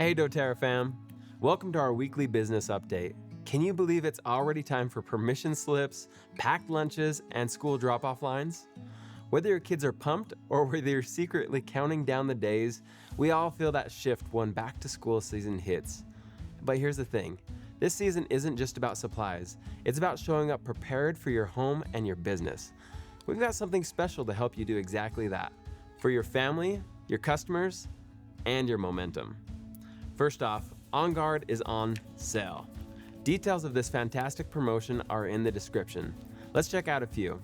Hey doTERRA fam! Welcome to our weekly business update. Can you believe it's already time for permission slips, packed lunches, and school drop-off lines? Whether your kids are pumped or whether you're secretly counting down the days, we all feel that shift when back-to-school season hits. But here's the thing, this season isn't just about supplies, it's about showing up prepared for your home and your business. We've got something special to help you do exactly that, for your family, your customers, and your momentum. First off, On Guard is on sale. Details of this fantastic promotion are in the description. Let's check out a few.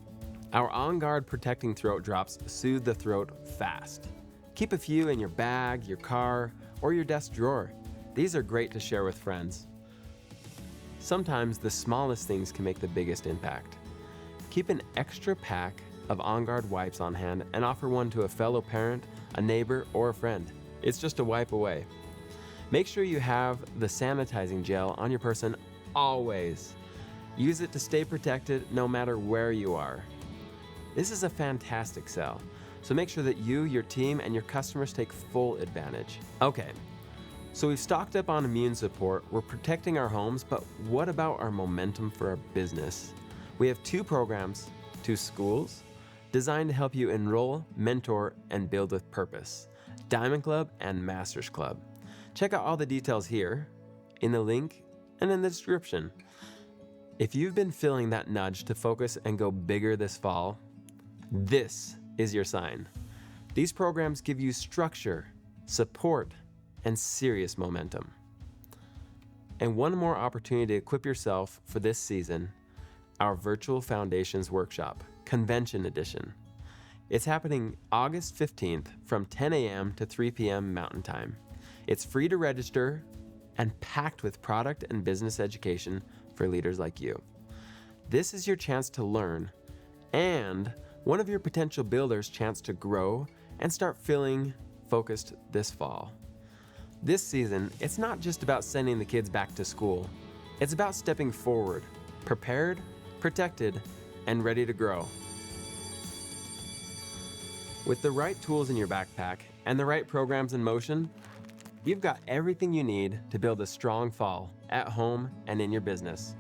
Our On Guard Protecting Throat Drops soothe the throat fast. Keep a few in your bag, your car, or your desk drawer. These are great to share with friends. Sometimes the smallest things can make the biggest impact. Keep an extra pack of On Guard wipes on hand and offer one to a fellow parent, a neighbor, or a friend. It's just a wipe away. Make sure you have the sanitizing gel on your person always. Use it to stay protected no matter where you are. This is a fantastic sale, so make sure that you, your team, and your customers take full advantage. Okay, so we've stocked up on immune support, we're protecting our homes, but what about our momentum for our business? We have two programs, two schools, designed to help you enroll, mentor, and build with purpose. Diamond Club and Masters Club. Check out all the details here, in the link, and in the description. If you've been feeling that nudge to focus and go bigger this fall, this is your sign. These programs give you structure, support, and serious momentum. And one more opportunity to equip yourself for this season, our Virtual Foundations Workshop, Convention Edition. It's happening August 15th from 10 a.m. to 3 p.m. Mountain Time. It's free to register and packed with product and business education for leaders like you. This is your chance to learn and one of your potential builders' chance to grow and start feeling focused this fall. This season, it's not just about sending the kids back to school. It's about stepping forward, prepared, protected, and ready to grow. With the right tools in your backpack and the right programs in motion, you've got everything you need to build a strong fall at home and in your business.